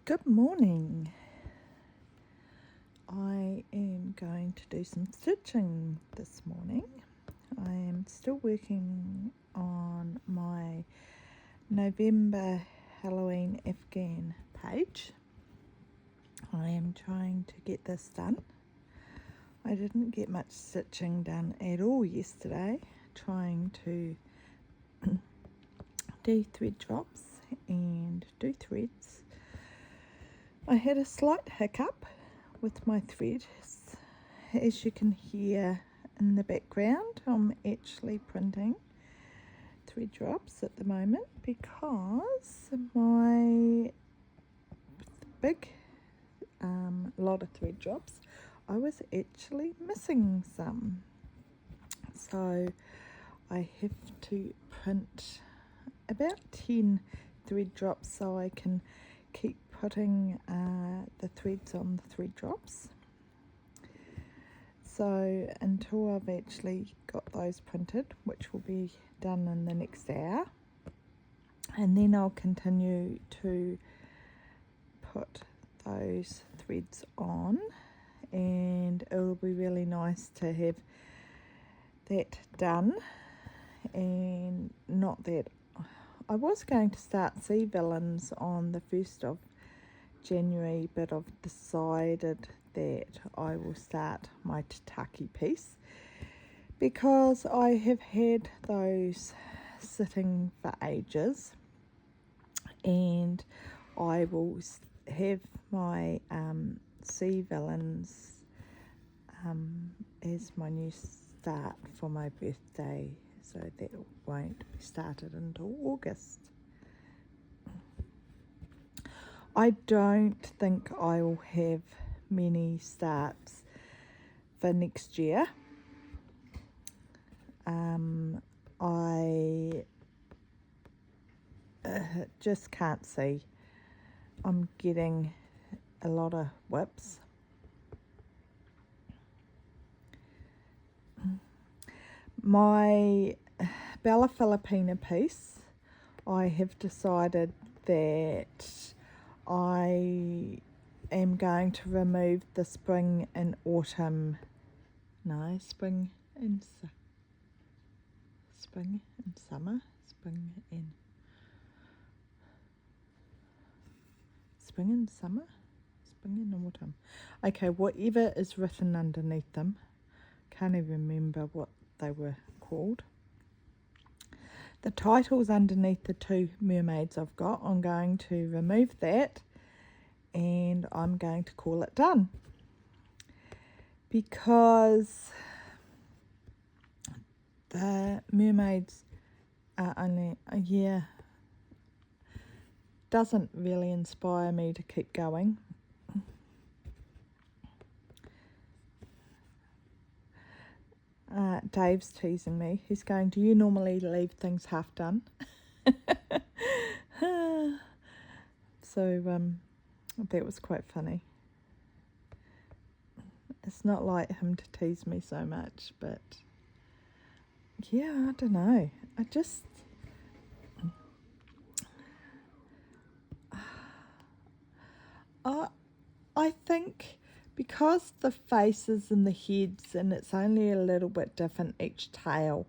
Good morning. I am going to do some stitching this morning. I am still working on my November Halloween Afghan page. I am trying to get this done. I didn't get much stitching done at all yesterday, trying to do thread drops and do threads. I had a slight hiccup with my thread. As you can hear in the background, I'm actually printing thread drops at the moment because my big lot of thread drops, I was actually missing some. So I have to print about 10 thread drops so I can keep putting the threads on the thread drops. So until I've actually got those printed, which will be done in the next hour, and then I'll continue to put those threads on, and it will be really nice to have that done. And not that I was going to start Sea Villains on the 1st of January, but I've decided that I will start my Tataki piece because I have had those sitting for ages, and I will have my Sea Villains as my new start for my birthday, so that won't be started until August. I don't think I will have many starts for next year. I just can't see. I'm getting a lot of whips. My Bella Filipina piece, I have decided that I am going to remove the spring and autumn, no, spring and summer, spring and autumn. Okay, whatever is written underneath them, can't even remember what they were called. The titles underneath the two mermaids I've got, I'm going to remove that and I'm going to call it done, because the mermaids are only a year, doesn't really inspire me to keep going. Dave's teasing me. He's going, do you normally leave things half done? So that was quite funny. It's not like him to tease me so much, but yeah, I don't know. I think because the faces and the heads, and it's only a little bit different each tail,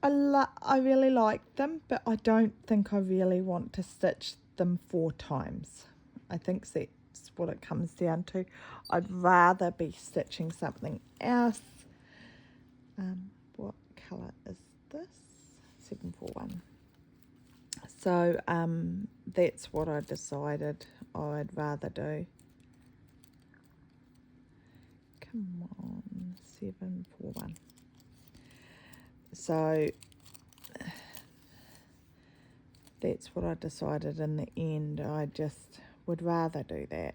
I really like them, but I don't think I really want to stitch them 4 times. I think that's what it comes down to. I'd rather be stitching something else. What colour is this? 741. So that's what I decided I'd rather do. Come on, 741. So that's what I decided in the end. I just would rather do that.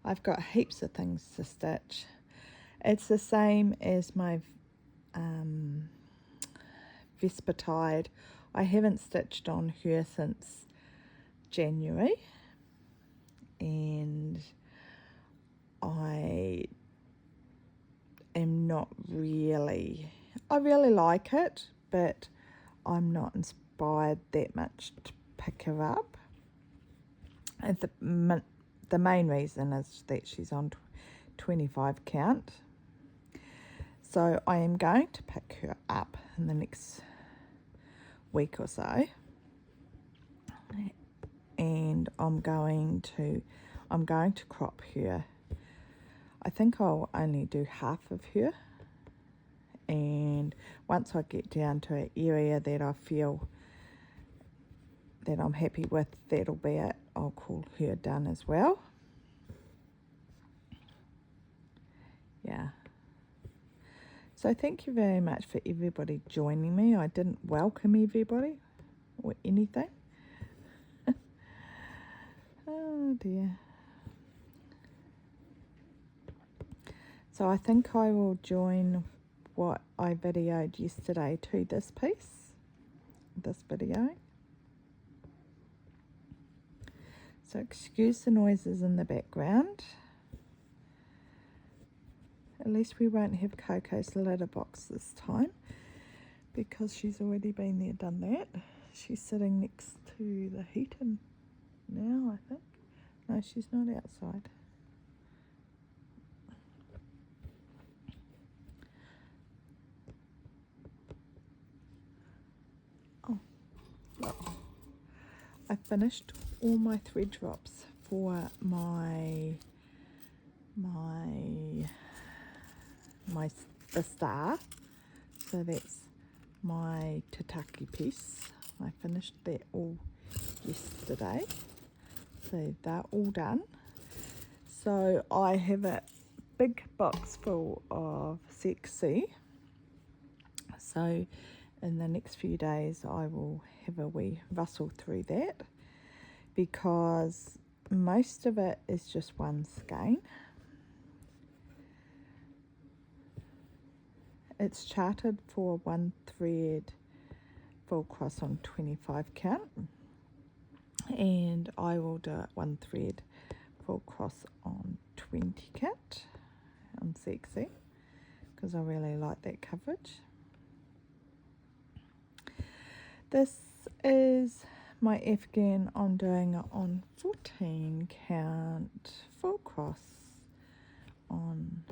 I've got heaps of things to stitch. It's the same as my Vespertide. I haven't stitched on her since January, and I not really, I really like it, but I'm not inspired that much to pick her up. And the main reason is that she's on 25 count. So I am going to pick her up in the next week or so. And I'm going to crop her. I think I'll only do half of her. And once I get down to an area that I feel that I'm happy with, that'll be it. I'll call her done as well. Yeah. So thank you very much for everybody joining me. I didn't welcome everybody or anything. Oh dear. So I think I will join what I videoed yesterday to this video. So excuse the noises in the background. At least we won't have Coco's litter box this time, because she's already been there, done that. She's sitting next to the heater now, I think. No, she's not outside. Oh, look. I finished all my thread drops for the star. So that's my tataki piece. I finished that all yesterday. So they're all done. So I have a big box full of sexy. So in the next few days I will have a wee rustle through that, because most of it is just one skein. It's charted for 1 thread full cross on 25 count, and I will do it 1 thread full cross on 20 count on sexy, because I really like that coverage. This is my Afghan I'm doing it on 14 count full cross on,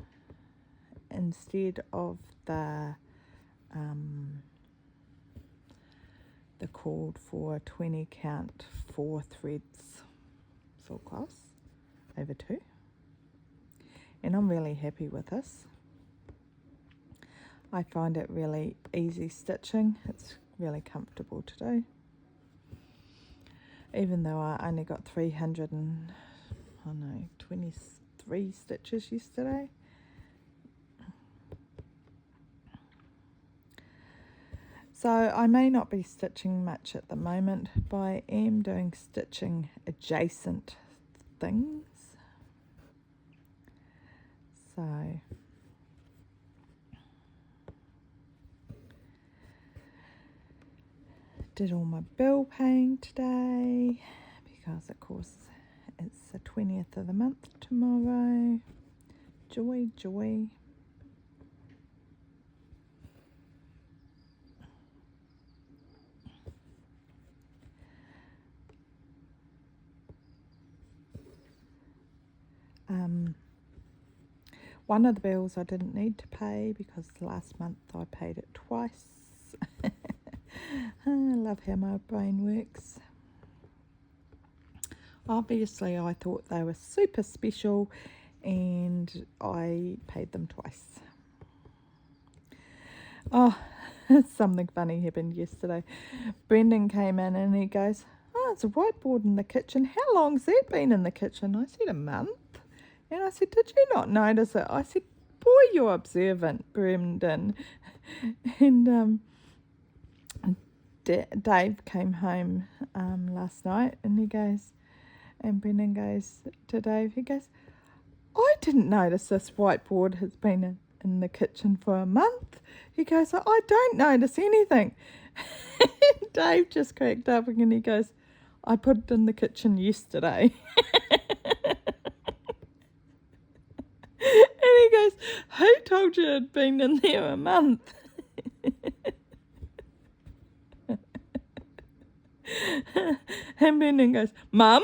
instead of the called for 20 count 4 threads full cross over 2, and I'm really happy with this. I find it really easy stitching. It's really comfortable to do, even though I only got 323 stitches yesterday. So I may not be stitching much at the moment, but I am doing stitching adjacent things. So did all my bill paying today, because of course it's the 20th of the month tomorrow. Joy, joy. One of the bills I didn't need to pay, because last month I paid it twice. I love how my brain works. Obviously I thought they were super special, and I paid them twice. Oh, something funny happened yesterday. Brendan came in and he goes, "Oh, it's a whiteboard in the kitchen. How long's that been in the kitchen?" I said, "A month." And I said, "Did you not notice it?" I said, "Boy, you're observant, Brendan." And Dave came home last night, and he goes, and Brendan goes to Dave, he goes, "I didn't notice this whiteboard has been in the kitchen for a month." He goes, "I don't notice anything." Dave just cracked up, and he goes, "I put it in the kitchen yesterday." And he goes, Who told you it'd been in there a month? And Brendan goes, Mum?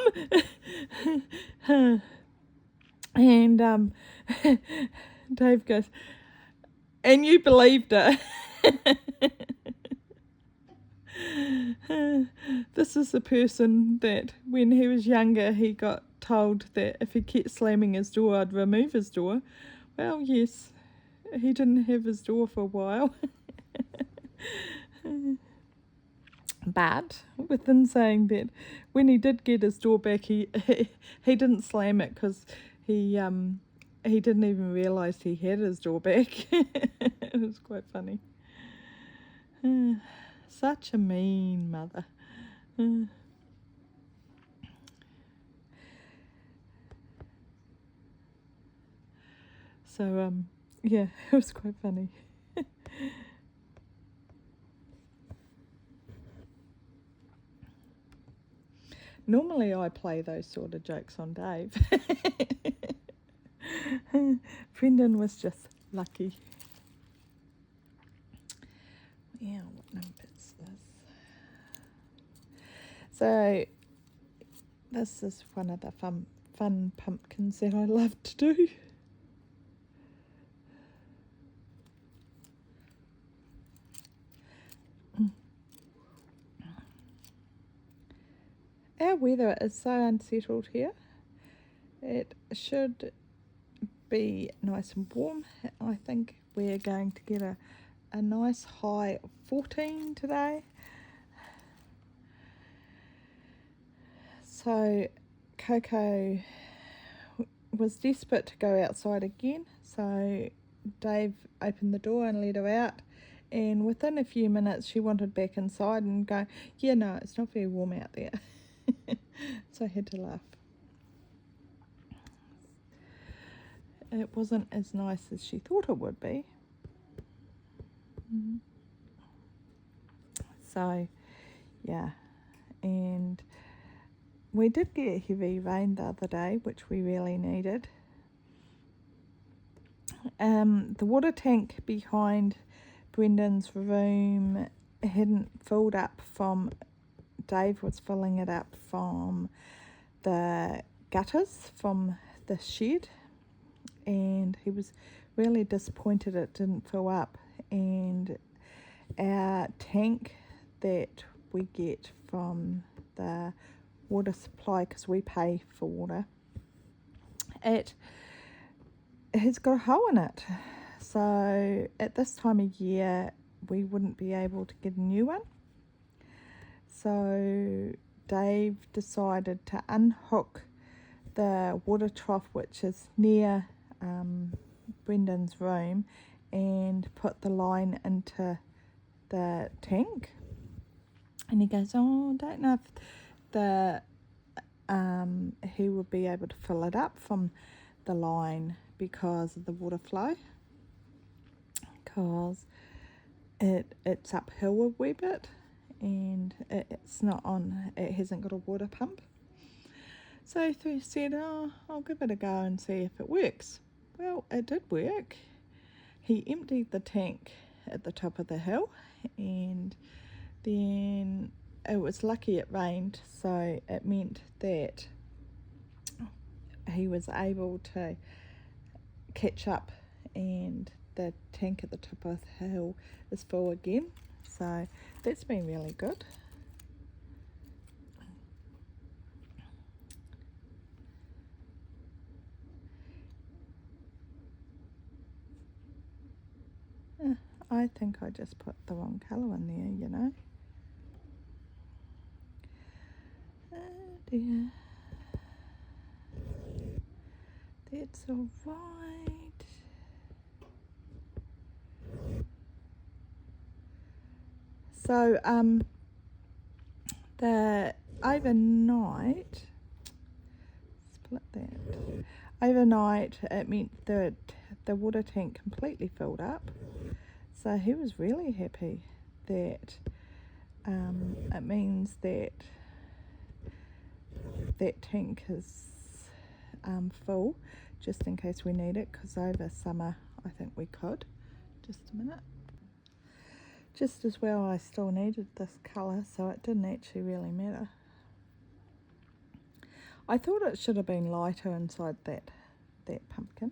And Dave goes, and you believed it. This is the person that when he was younger he got told that if he kept slamming his door I'd remove his door. Well, yes, he didn't have his door for a while. But within saying that, when he did get his door back, he didn't slam it because he didn't even realise he had his door back. It was quite funny. Such a mean mother. So yeah, it was quite funny. Normally I play those sort of jokes on Dave. Brendan was just lucky. Yeah, what number is this? So this is one of the fun pumpkins that I love to do. Our weather is so unsettled here. It should be nice and warm. I think we're going to get a nice high of 14 today. So Coco was desperate to go outside again, so Dave opened the door and let her out, and within a few minutes she wanted back inside and go, yeah, no, it's not very warm out there. So I had to laugh. It wasn't as nice as she thought it would be. So yeah, and we did get heavy rain the other day, which we really needed. The water tank behind Brendan's room hadn't filled up from, Dave was filling it up from the gutters from the shed, and he was really disappointed it didn't fill up. And our tank that we get from the water supply, because we pay for water, it has got a hole in it. So at this time of year we wouldn't be able to get a new one. So Dave decided to unhook the water trough, which is near Brendan's room, and put the line into the tank. And he goes, oh, I don't know if he would be able to fill it up from the line because of the water flow, because it's uphill a wee bit, and it's not on, it hasn't got a water pump. So he said, oh, I'll give it a go and see if it works. Well, it did work. He emptied the tank at the top of the hill, and then it was lucky it rained, so it meant that he was able to catch up, and the tank at the top of the hill is full again. So that's been really good. I think I just put the wrong colour in there, you know. Oh dear. That's all right. So the overnight, split that. Overnight it meant that the water tank completely filled up. So he was really happy that it means that that tank is full, just in case we need it, because over summer I think we could. Just a minute. Just as well, I still needed this colour, so it didn't actually really matter. I thought it should have been lighter inside that pumpkin.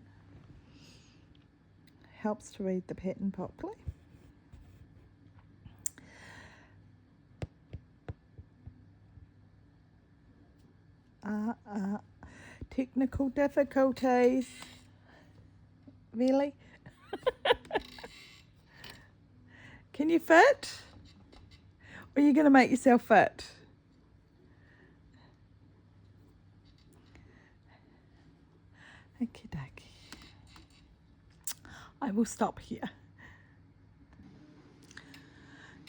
Helps to read the pattern properly. Technical difficulties. Really? Can you fit? Or are you going to make yourself fit? Okie dokie. I will stop here.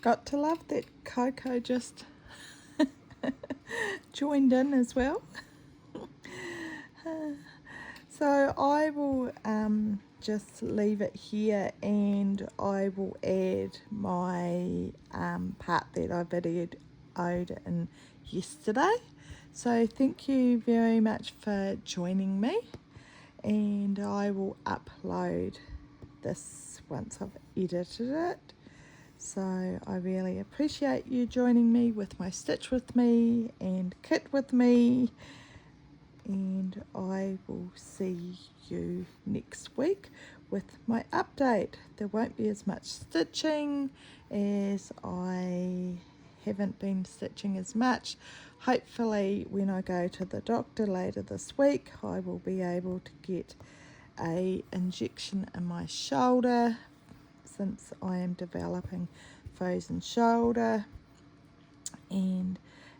Got to love that Coco just joined in as well. So I will just leave it here, and I will add my part that I videoed in yesterday. So thank you very much for joining me, and I will upload this once I've edited it. So I really appreciate you joining me with my stitch with me and kit with me, and I will see you next week with my update. There won't be as much stitching, as I haven't been stitching as much. Hopefully when I go to the doctor later this week, I will be able to get an injection in my shoulder, since I am developing frozen shoulder, and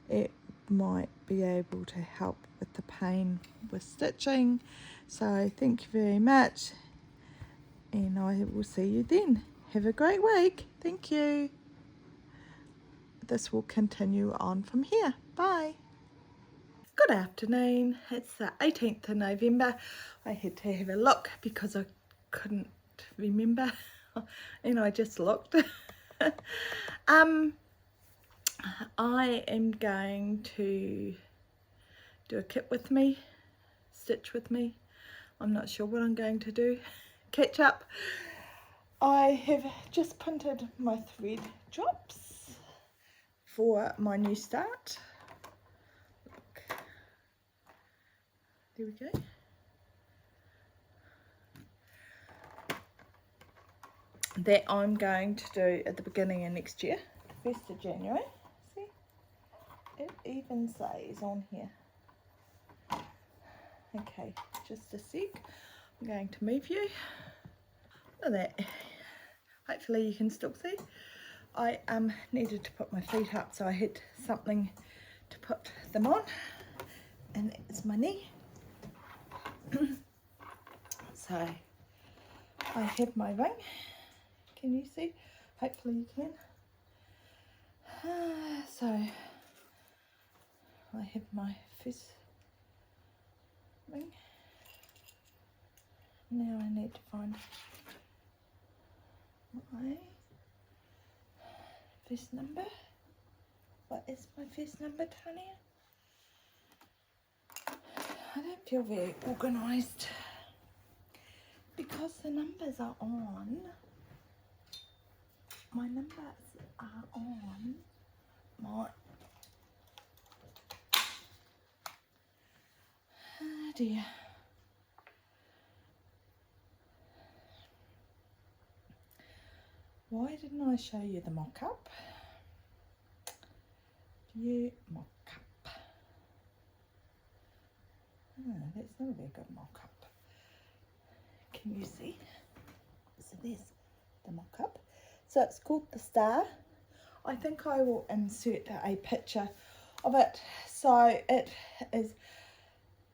it might be able to help with the pain with stitching. So thank you very much, and I will see you then. Have a great week. Thank you. This will continue on from here. Bye. Good afternoon. It's the 18th of November. I had to have a look because I couldn't remember and I just looked. I am going to do a kit with me, stitch with me. I'm not sure what I'm going to do. Catch up. I have just printed my thread drops for my new start. Look. There we go. That I'm going to do at the beginning of next year, 1st of January. See, it even says on here. Okay, just a sec. I'm going to move you. Look at that. Hopefully you can still see. I needed to put my feet up, so I had something to put them on, and it's my knee. So I have my ring. Can you see? Hopefully you can. So I have my first ring. Now I need to find my first number. What is my first number, Tanya? I don't feel very organised because the numbers are on. My numbers are on my... Oh dear. Why didn't I show you the mock-up? View mock-up. Oh, that's not a very good mock-up. Can you see? So there's the mock-up. So it's called the Star. I think I will insert a picture of it. So it is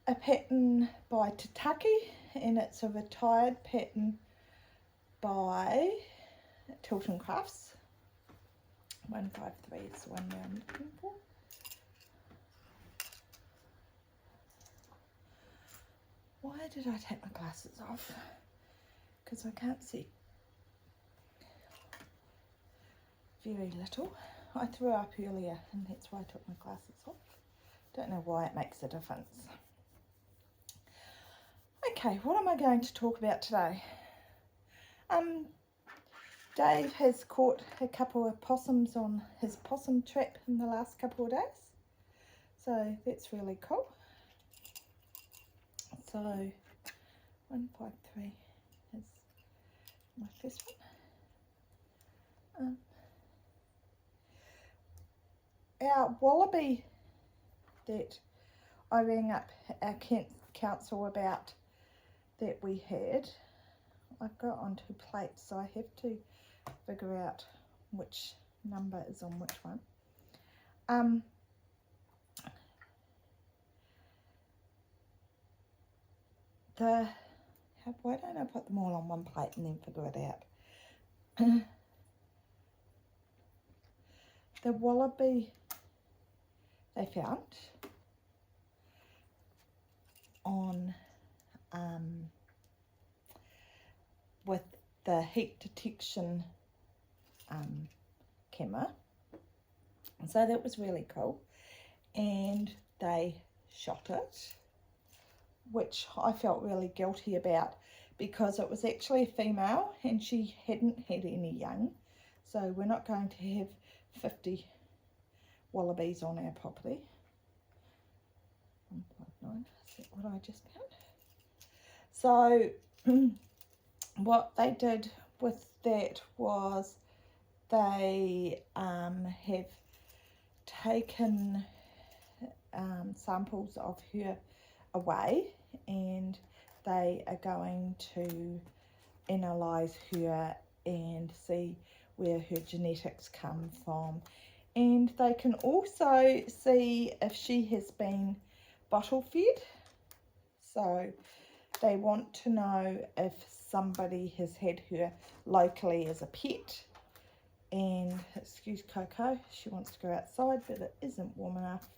a pattern by Tataki, and it's a retired pattern by Tilton Crafts. 153 is the one that I'm looking for. Why did I take my glasses off? Because I can't see very little. I threw up earlier, and that's why I took my glasses off. Don't know why it makes a difference. Okay, what am I going to talk about today? Dave has caught a couple of possums on his possum trap in the last couple of days, so that's really cool. So 153 is my first one. Our wallaby that I rang up our council about that we had, I've got on 2 plates, so I have to figure out which number is on which one. Why don't I put them all on one plate and then figure it out? The wallaby they found on with the heat detection camera, so that was really cool, and they shot it, which I felt really guilty about because it was actually a female and she hadn't had any young, so we're not going to have 50 wallabies on our property. 1.9, is that what I just found? So what they did with that was they have taken samples of her away, and they are going to analyse her and see where her genetics come from, and they can also see if she has been bottle fed. So they want to know if somebody has had her locally as a pet. And excuse Coco, she wants to go outside but it isn't warm enough.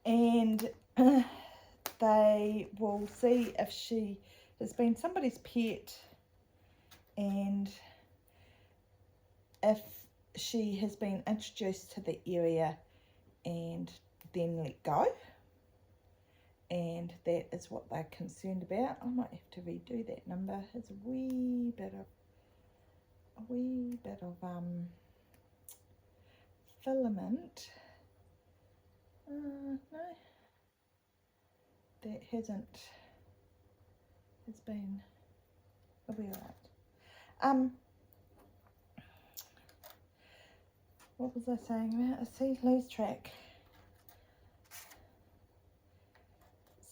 And they will see if she has been somebody's pet and if she has been introduced to the area and then let go. And that is what they're concerned about. I might have to redo that number. It's a wee bit of filament. No, that hasn't. It's been. It'll be alright. What was I saying about? See, lose track.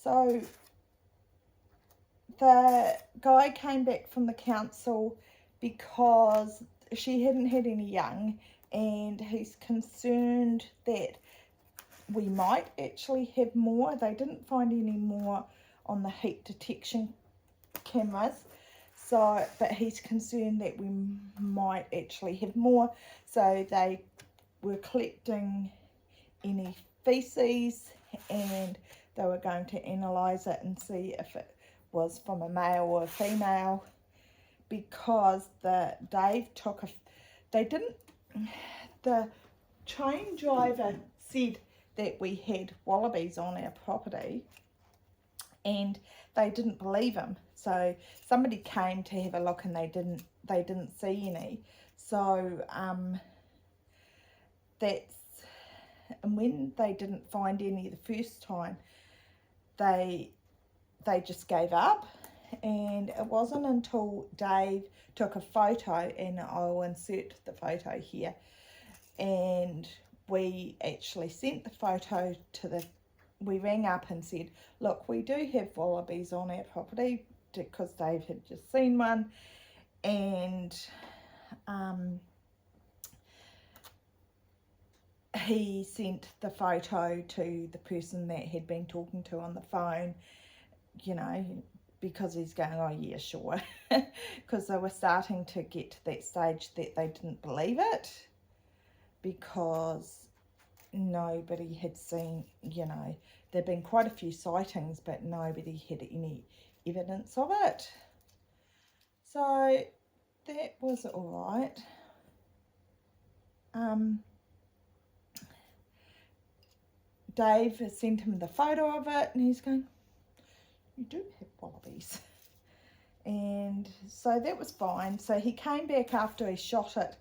So the guy came back from the council because she hadn't had any young, and he's concerned that we might actually have more. They didn't find any more on the heat detection cameras, so but he's concerned that we might actually have more, so they were collecting any feces and they were going to analyse it and see if it was from a male or a female, because the train driver said that we had wallabies on our property and they didn't believe him. So somebody came to have a look and they didn't see any. So and when they didn't find any the first time, they just gave up. And it wasn't until Dave took a photo, and I'll insert the photo here, and we actually sent the photo to we rang up and said, look, we do have wallabies on our property, because Dave had just seen one, and he sent the photo to the person that had been talking to on the phone, you know, because he's going, oh yeah, sure, because they were starting to get to that stage that they didn't believe it, because nobody had seen, you know, there'd been quite a few sightings, but nobody had any evidence of it. So that was all right. Dave sent him the photo of it, and he's going, you do have wallabies. And so that was fine. So he came back after he shot it,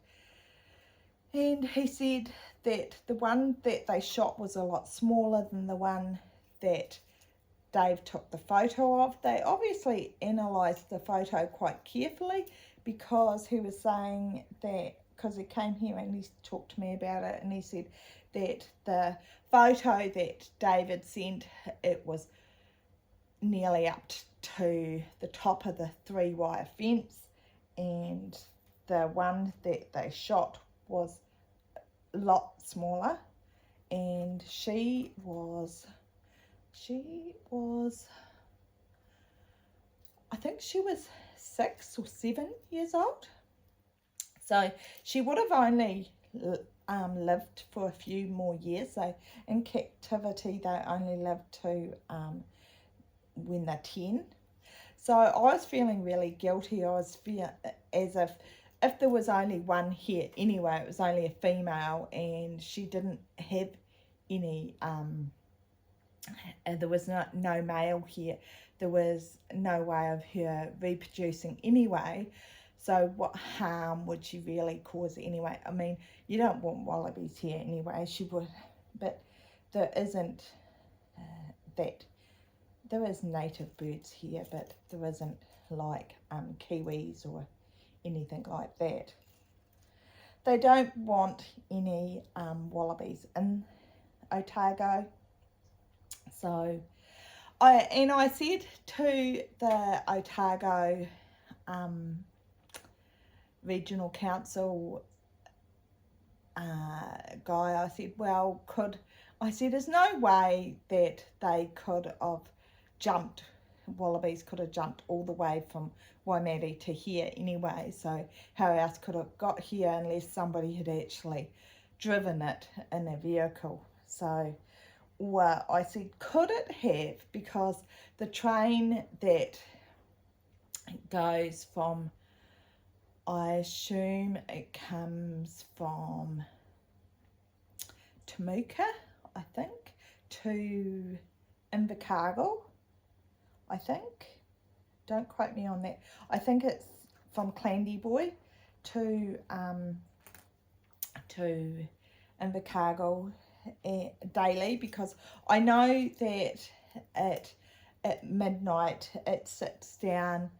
and he said that the one that they shot was a lot smaller than the one that Dave took the photo of. They obviously analysed the photo quite carefully, because he was saying that, because he came here and he talked to me about it, and he said that the photo that David sent, it was nearly up to the top of the 3-wire fence, and the one that they shot was a lot smaller, and she was I think she was 6 or 7 years old. So she would have only lived for a few more years. So in captivity they only live to when they're 10. So I was feeling really guilty. I was feeling as if there was only one here anyway, it was only a female, and she didn't have any there was no male here. There was no way of her reproducing anyway. So what harm would she really cause anyway? I mean, you don't want wallabies here anyway. She would, but there isn't that. There is native birds here, but there isn't like kiwis or anything like that. They don't want any wallabies in Otago. So I said to the Otago Regional Council guy, I said, well, there's no way that they could have jumped, wallabies could have jumped all the way from Waimate to here anyway, so how else could it got here unless somebody had actually driven it in a vehicle? So well, I said, could it have, because the train that goes from, I assume it comes from Temuka, I think, to Invercargill, I think. Don't quote me on that. I think it's from Clandyboy to Invercargill daily, because I know that at midnight it sits down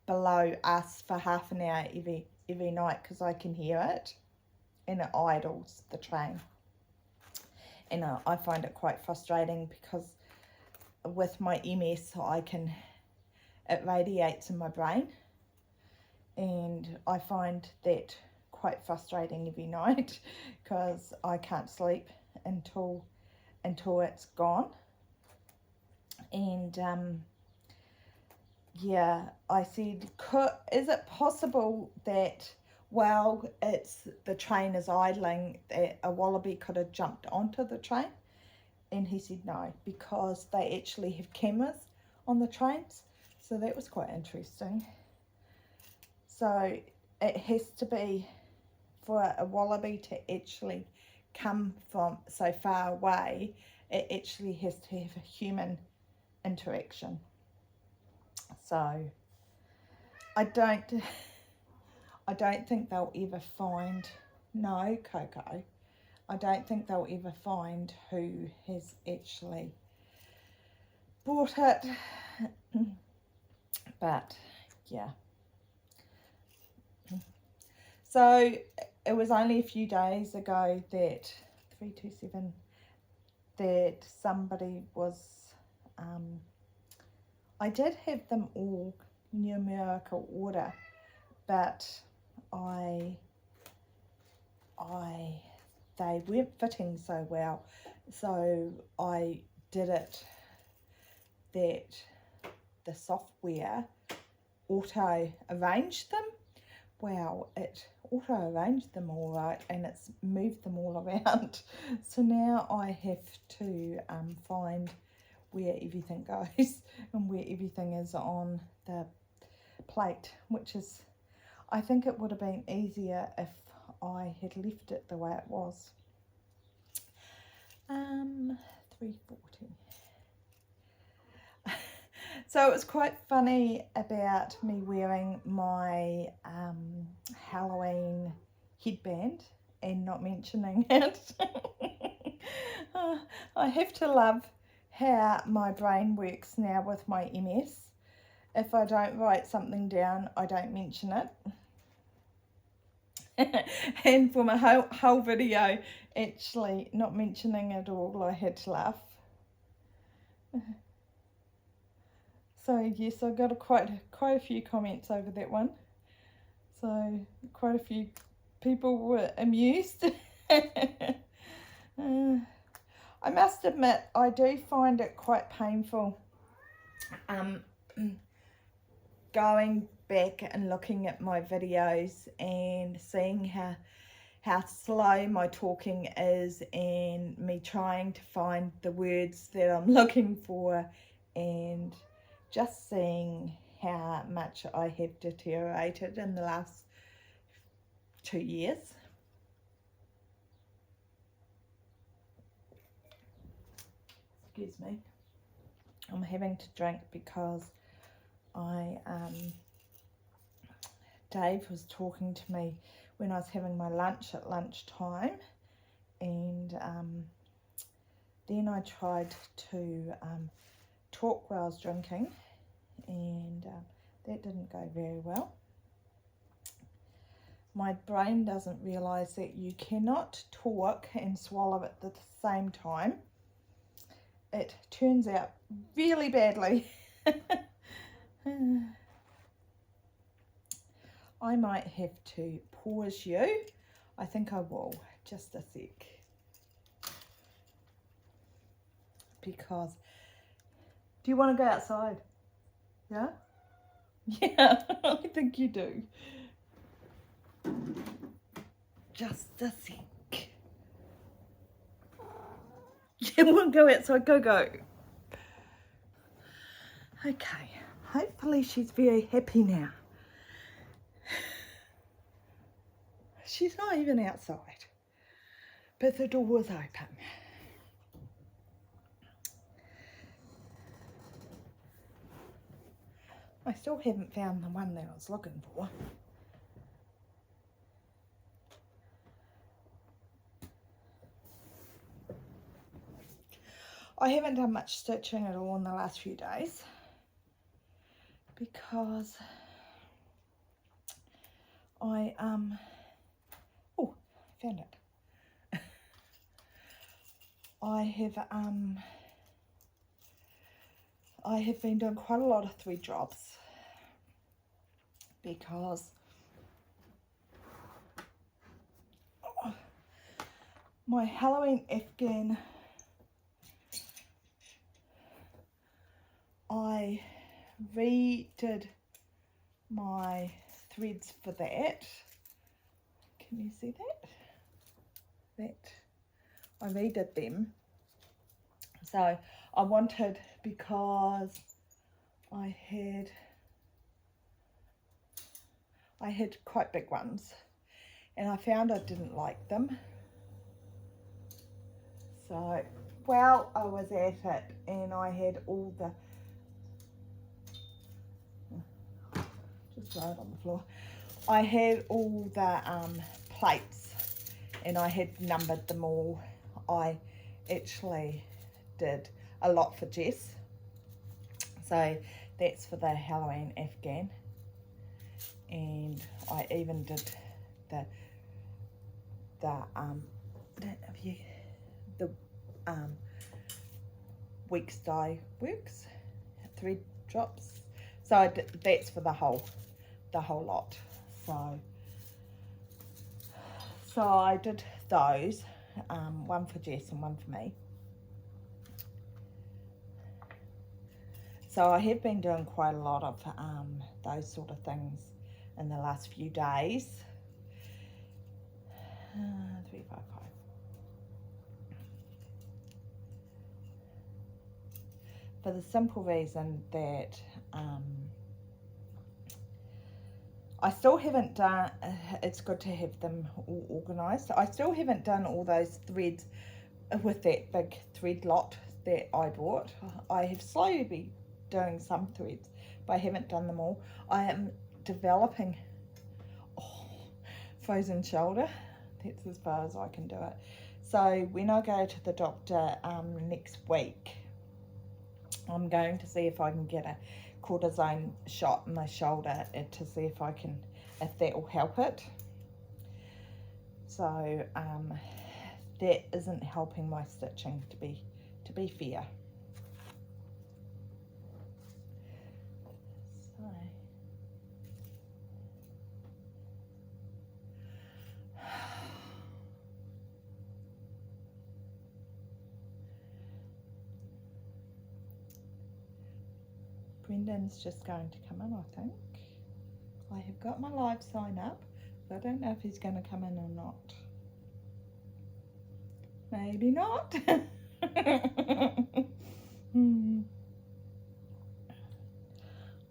below us for half an hour every night, because I can hear it, and it idles the train, and I find it quite frustrating, because with my MS it radiates in my brain, and I find that quite frustrating every night, because I can't sleep until it's gone. And yeah, I said, is it possible that while the train is idling, a wallaby could have jumped onto the train? And he said no, because they actually have cameras on the trains. So that was quite interesting. So it has to be, for a wallaby to actually come from so far away, it actually has to have a human interaction. So I don't think they'll ever find, no, Coco, I don't think they'll ever find who has actually bought it. But yeah. So it was only a few days ago that 327 that somebody was I did have them all numerical order, but they weren't fitting so well, so I did it that the software auto arranged them. Well, it auto arranged them all right, and it's moved them all around. So now I have to find where everything goes and where everything is on the plate, which is, I think it would have been easier if I had left it the way it was. 340. So it was quite funny about me wearing my Halloween headband and not mentioning it. I have to love how my brain works now with my MS. If I don't write something down, I don't mention it. And for my whole video, actually not mentioning it all, I had to laugh. So yes, I got quite a few comments over that one. So quite a few people were amused. I must admit, I do find it quite painful going back and looking at my videos and seeing how slow my talking is, and me trying to find the words that I'm looking for, and just seeing how much I have deteriorated in the last 2 years. Excuse me. I'm having to drink because Dave was talking to me when I was having my lunch at lunchtime, and then I tried to talk while I was drinking, and that didn't go very well. My brain doesn't realise that you cannot talk and swallow at the same time. It turns out really badly. I might have to pause you. I think I will, just a sec. Because, do you want to go outside? Yeah? Yeah, I think you do. Just a sec. You want to go outside? Go. Okay, hopefully she's very happy now. She's not even outside, but the door was open. I still haven't found the one that I was looking for. I haven't done much stitching at all in the last few days because I oh, found it. I have been doing quite a lot of thread drops because my Halloween Afghan, I redid my threads for that. Can you see that? I redid them. So I wanted, because I had quite big ones and I found I didn't like them. So while I was at it, and I had all the, just throw it on the floor, I had all the plates and I had numbered them all. I actually did a lot for Jess, so that's for the Halloween Afghan, and I even did the Weeks Dye Works thread drops, so that's for the whole lot. So I did those, one for Jess and one for me. So I have been doing quite a lot of those sort of things in the last few days. 3, 5, 5. For the simple reason that I still haven't done, it's good to have them all organised. I still haven't done all those threads with that big thread lot that I bought. I have slowly doing some threads, but I haven't done them all. I am developing frozen shoulder. That's as far as I can do it. So when I go to the doctor next week, I'm going to see if I can get a cortisone shot in my shoulder to see if that will help it. So that isn't helping my stitching, to be fair. So Brendan's just going to come in, I think. I have got my live sign up, but I don't know if he's going to come in or not. Maybe not.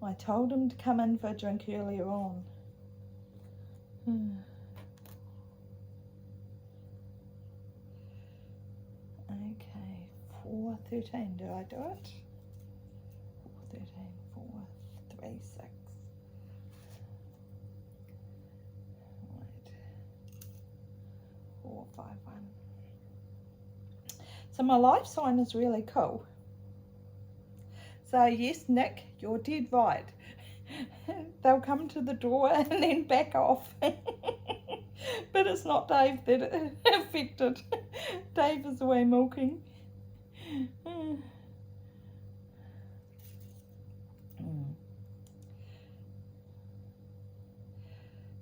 I told him to come in for a drink earlier on. Okay, 4:13, did I do it? 4:13, 4:36. Right. 4:51. So my life sign is really cool. So yes, Nick, you're dead right. They'll come to the door and then back off. But it's not Dave that affected. Dave is away milking.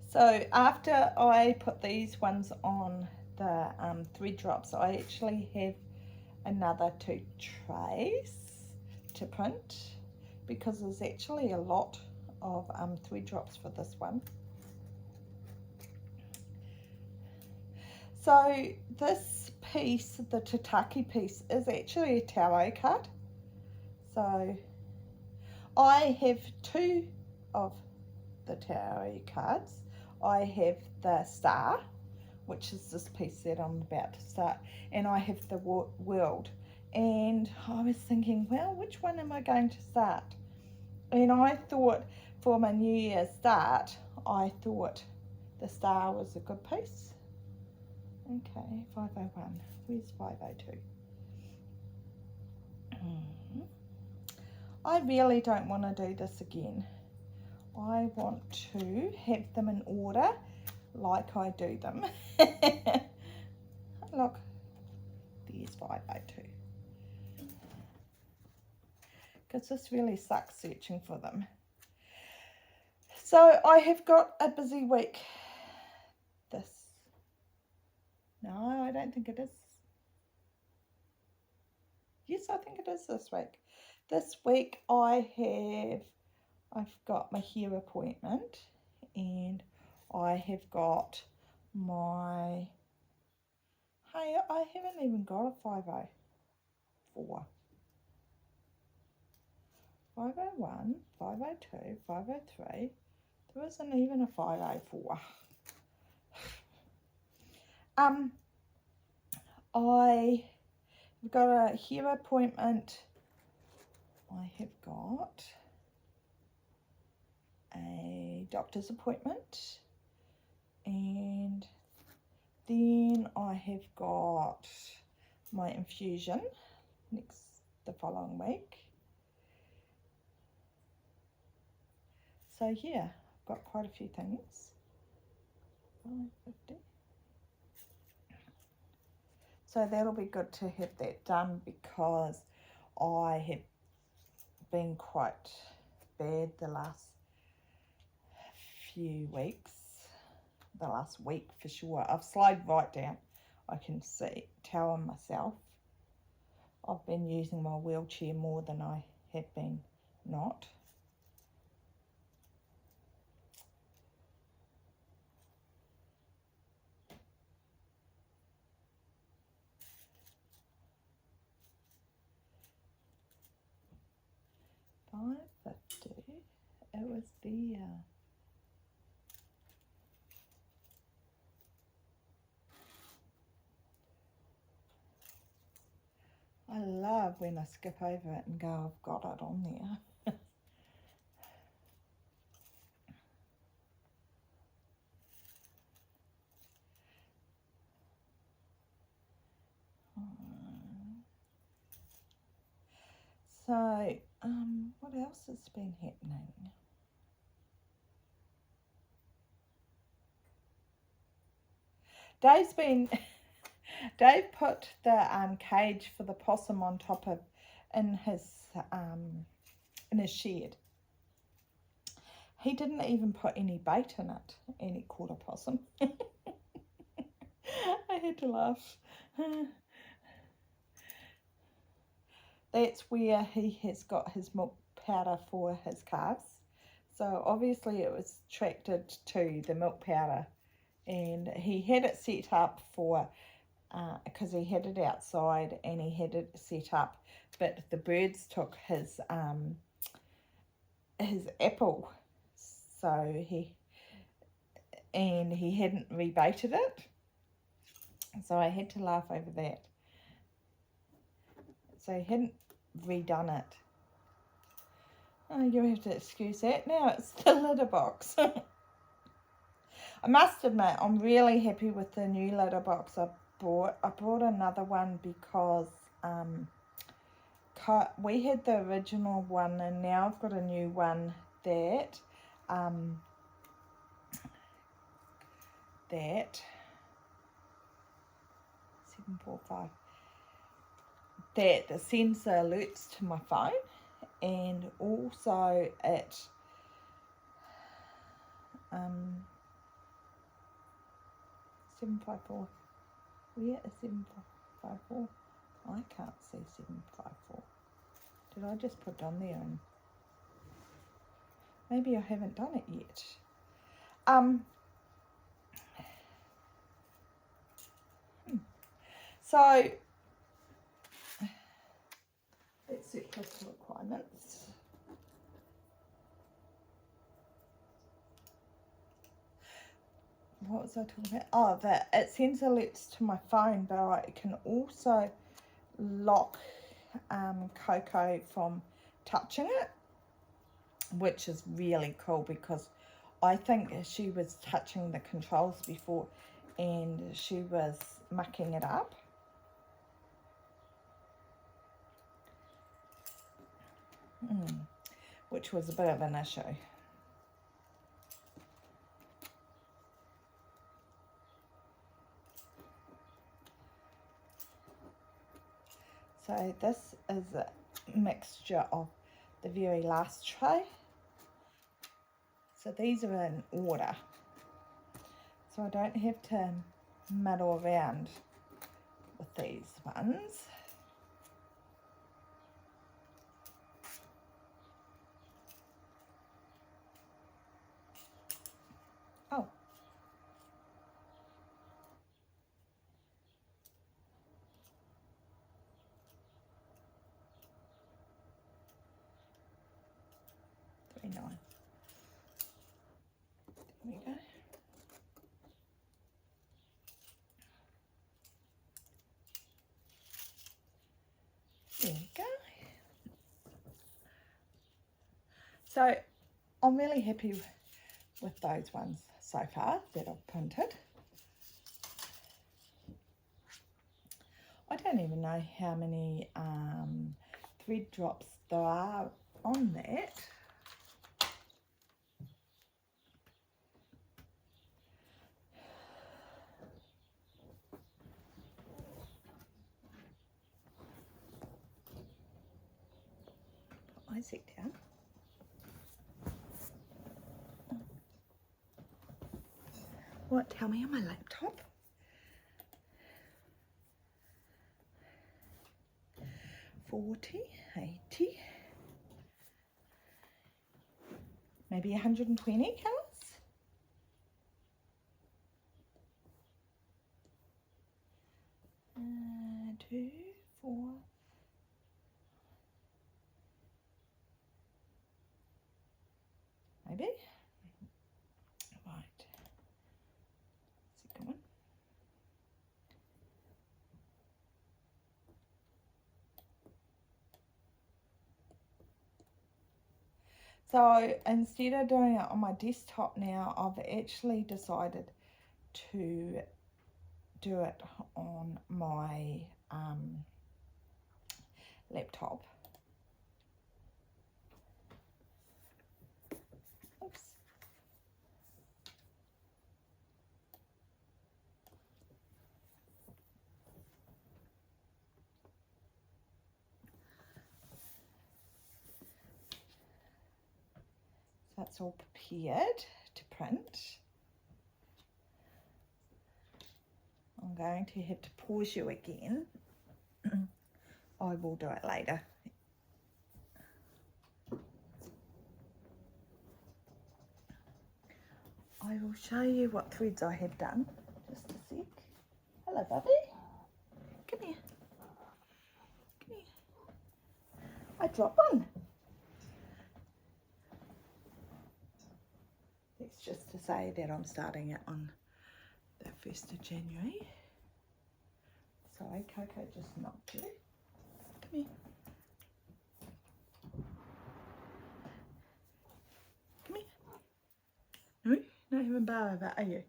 So after I put these ones on the thread drops, I actually have another 2 trays to print, because there's actually a lot of thread drops for this one. So this piece, the tataki piece, is actually a tarot card. So I have 2 of the tarot cards. I have the star, which is this piece that I'm about to start, and I have the world. And I was thinking, well, which one am I going to start? And I thought for my New Year's start, I thought the star was a good piece. Okay, 501. Where's 502? I really don't want to do this again. I want to have them in order like I do them. Look, there's 502. Because this really sucks searching for them. So I have got a busy week. No, I don't think it is. Yes, I think it is this week. This week I've got my hair appointment, and I have got my, hey, I haven't even got a 504. 501, 502, 503. There isn't even a 504. I have got a hair appointment. I have got a doctor's appointment, and then I have got my infusion the following week. So yeah, I've got quite a few things. 550. So that'll be good to have that done, because I have been quite bad the last few weeks. The last week for sure. I've slowed right down. I can tell on myself. I've been using my wheelchair more than I have been not. $5.50. It was the I love when I skip over it and go, I've got it on there. So, what else has been happening? Dave put the cage for the possum on top of in his shed. He didn't even put any bait in it, and he caught a possum. I had to laugh. That's where he has got his milk powder for his calves. So obviously it was attracted to the milk powder, and he had it set up for, because he had it outside and he had it set up, but the birds took his apple, so he hadn't rebaited it, so I had to laugh over that. So he hadn't redone it. Oh, you have to excuse that. Now it's the litter box. I must admit, I'm really happy with the new litter box I bought. I bought another one because we had the original one, and now I've got a new one that 745 that sends the alerts to my phone, and also it 754. Where is 754? I can't see 754. Did I just put it on there? And maybe I haven't done it yet. So let's set postal requirements. What was I talking about? Oh, that it sends alerts to my phone, but I can also lock Coco from touching it, which is really cool because I think she was touching the controls before and she was mucking it up. Which was a bit of an issue. So this is a mixture of the very last tray. So these are in order. So I don't have to muddle around with these ones. Oh. $39. There we go. There we go. So I'm really happy with those ones so far that I've printed. I don't even know how many thread drops there are on that. Put Isaac down. What? Tell me on my laptop. $40, $80, maybe 120 colours. Two, four. Maybe. Right. Second one. So instead of doing it on my desktop now, I've actually decided to do it on my laptop. that's all prepared to print, I'm going to have to pause you again. I will do it later. I will show you what threads I have done. Just a sec. Hello, Bubby. Come here. Come here. I dropped one. It's just to say that I'm starting it on the 1st of January. Sorry, Coco just knocked you. Come here. Come here. No, not having bar over, are you?